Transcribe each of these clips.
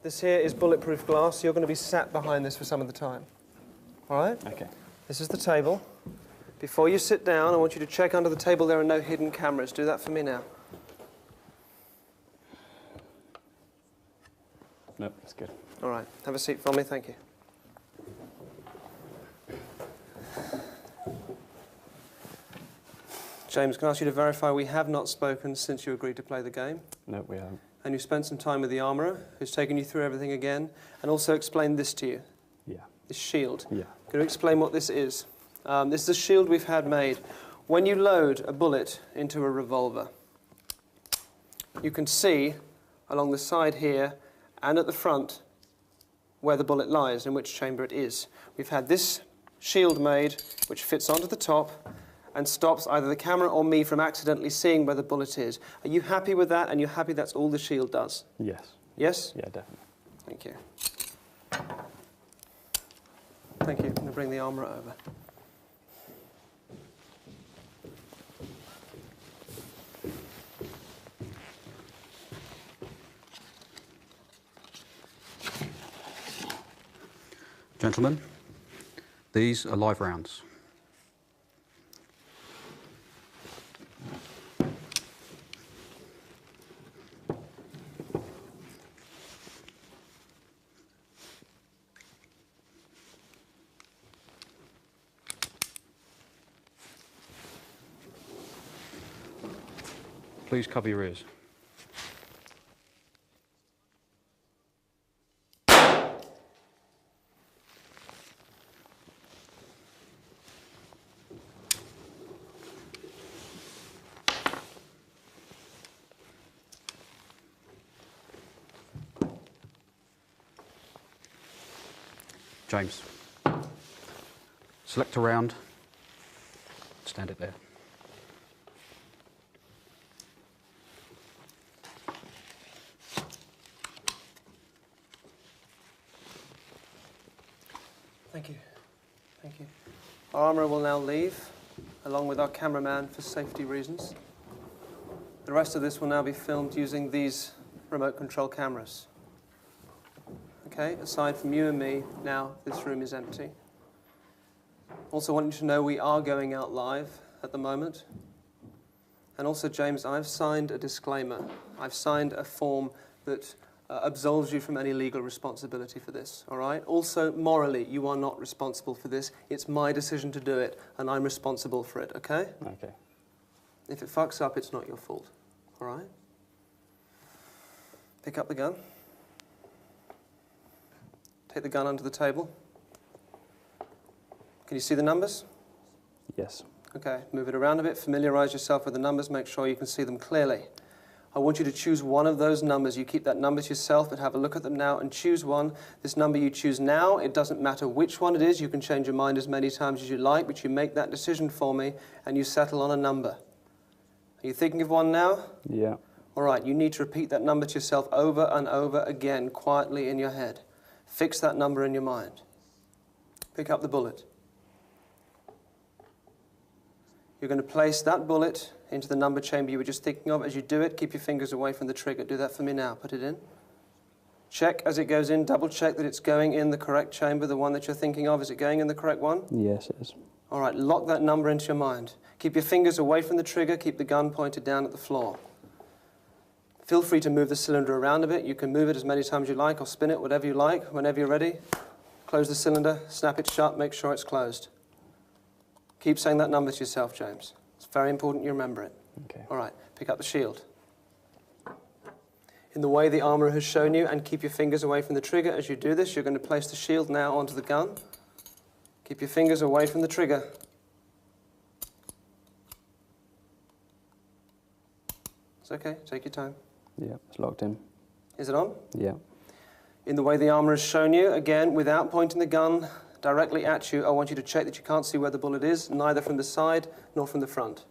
This here is bulletproof glass. You're going to be sat behind this for some of the time. All right? Okay. This is the table. Before you sit down, I want you to check under the table there are no hidden cameras. Do that for me now. Nope, that's good. All right. Have a seat for me. Thank you. James, can I ask you to verify we have not spoken since you agreed to play the game? No, we haven't. And you spent some time with the armourer, who's taken you through everything again, and also explained this to you? Yeah. This shield? Yeah. Can you explain what this is? This is a shield we've had made. When you load a bullet into a revolver, you can see along the side here and at the front where the bullet lies, in which chamber it is. We've had this shield made, which fits onto the top and stops either the camera or me from accidentally seeing where the bullet is. Are you happy with that, and you're happy that's all the shield does? Yes. Yes? Yeah, definitely. Thank you. Thank you. I'm going to bring the armourer over. Gentlemen, these are live rounds. Please cover your ears. James, select a round, stand it there. Thank you. Thank you. Our armourer will now leave, along with our cameraman, for safety reasons. The rest of this will now be filmed using these remote control cameras. Okay, aside from you and me, now this room is empty. Also want you to know we are going out live at the moment. And also, James, I've signed a disclaimer. I've signed a form that absolves you from any legal responsibility for this, all right? Also, morally, you are not responsible for this. It's my decision to do it, and I'm responsible for it, okay? Okay. If it fucks up, it's not your fault, all right? Pick up the gun. Take the gun under the table. Can you see the numbers? Yes. Okay, move it around a bit, familiarise yourself with the numbers, make sure you can see them clearly. I want you to choose one of those numbers. You keep that number to yourself, but have a look at them now and choose one. This number you choose now, it doesn't matter which one it is. You can change your mind as many times as you like, but you make that decision for me and you settle on a number. Are you thinking of one now? Yeah. All right, you need to repeat that number to yourself over and over again, quietly in your head. Fix that number in your mind. Pick up the bullet. You're going to place that bullet into the number chamber you were just thinking of. As you do it, keep your fingers away from the trigger. Do that for me now. Put it in. Check as it goes in. Double check that it's going in the correct chamber, the one that you're thinking of. Is it going in the correct one? Yes, it is. All right, lock that number into your mind. Keep your fingers away from the trigger. Keep the gun pointed down at the floor. Feel free to move the cylinder around a bit. You can move it as many times as you like or spin it, whatever you like. Whenever you're ready, close the cylinder, snap it shut, make sure it's closed. Keep saying that number to yourself, James. It's very important you remember it. Okay. All right, pick up the shield. In the way the armourer has shown you, and keep your fingers away from the trigger. As you do this, you're going to place the shield now onto the gun. Keep your fingers away from the trigger. It's okay, take your time. Yeah, it's locked in. Is it on? Yeah. In the way the armourer has shown you, again, without pointing the gun directly at you, I want you to check that you can't see where the bullet is, neither from the side nor from the front.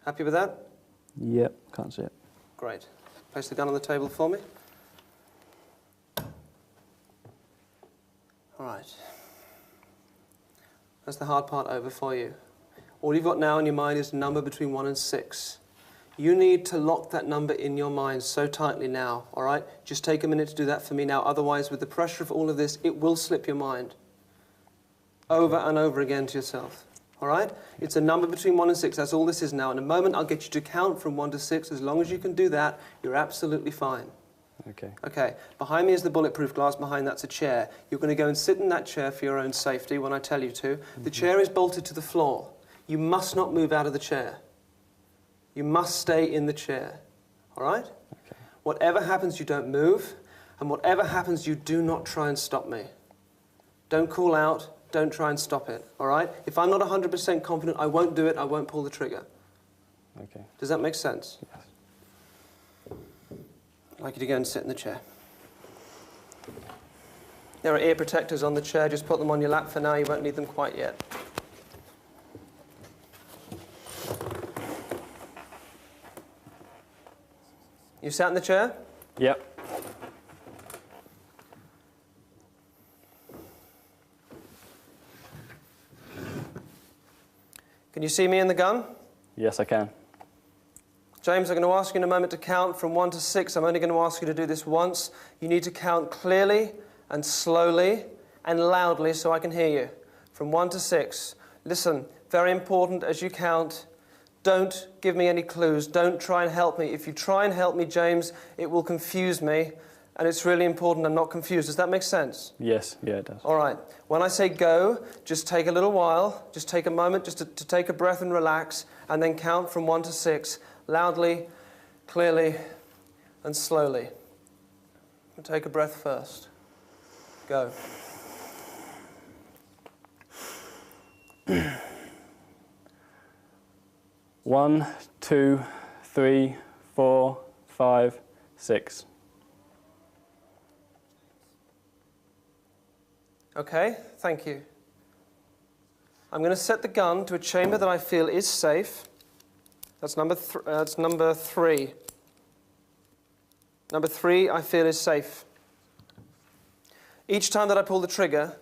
Happy with that? Yep, can't see it. Great. Place the gun on the table for me. All right. That's the hard part over for you. All you've got now in your mind is a number between 1 and 6. You need to lock that number in your mind so tightly now, all right? Just take a minute to do that for me now. Otherwise, with the pressure of all of this, it will slip your mind over and over again to yourself, all right? It's a number between 1 and 6. That's all this is now. In a moment, I'll get you to count from 1 to 6. As long as you can do that, you're absolutely fine. Okay. Okay, behind me is the bulletproof glass. Behind that's a chair. You're going to go and sit in that chair for your own safety when I tell you to. The chair is bolted to the floor. You must not move out of the chair. You must stay in the chair, all right? Okay. Whatever happens, you don't move, and whatever happens, you do not try and stop me. Don't call out, don't try and stop it, all right? If I'm not 100% confident, I won't do it, I won't pull the trigger. Okay. Does that make sense? Yes. I'd like you to go and sit in the chair. There are ear protectors on the chair, just put them on your lap for now, you won't need them quite yet. You sat in the chair? Yep. Can you see me in the gun? Yes, I can. James, I'm going to ask you in a moment to count from 1 to 6. I'm only going to ask you to do this once. You need to count clearly and slowly and loudly so I can hear you. From 1 to 6. Listen, very important as you count. Don't give me any clues. Don't try and help me. If you try and help me, James, it will confuse me. And it's really important I'm not confused. Does that make sense? Yes, yeah, it does. All right. When I say go, just take a little while. Just take a moment just to take a breath and relax. And then count from 1 to 6. Loudly, clearly, and slowly. Take a breath first. Go. One, 2, 3, 4, 5, 6. Okay, thank you. I'm going to set the gun to a chamber that I feel is safe. That's number 3. Number 3, I feel is safe. Each time that I pull the trigger,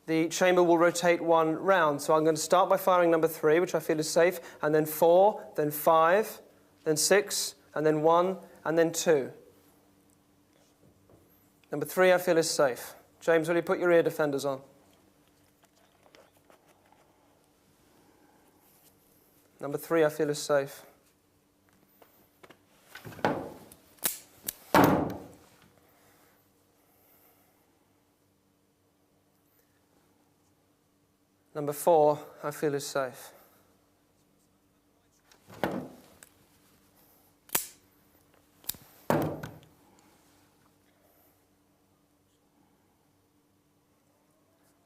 the chamber will rotate 1 round. So I'm going to start by firing number 3, which I feel is safe, and then 4, then 5, then 6, and then 1, and then 2. Number 3, I feel is safe. James, will you put your ear defenders on? Number 3, I feel is safe. Number 4, I feel is safe.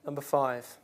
Number 5.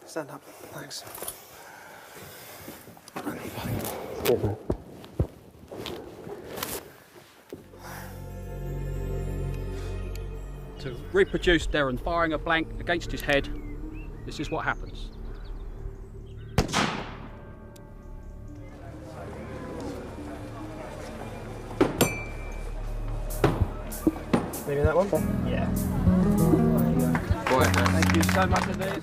Stand up. Thanks. To reproduce Darren firing a blank against his head, this is what happens. Maybe that one? Yeah. Boy, Thank you so much, indeed.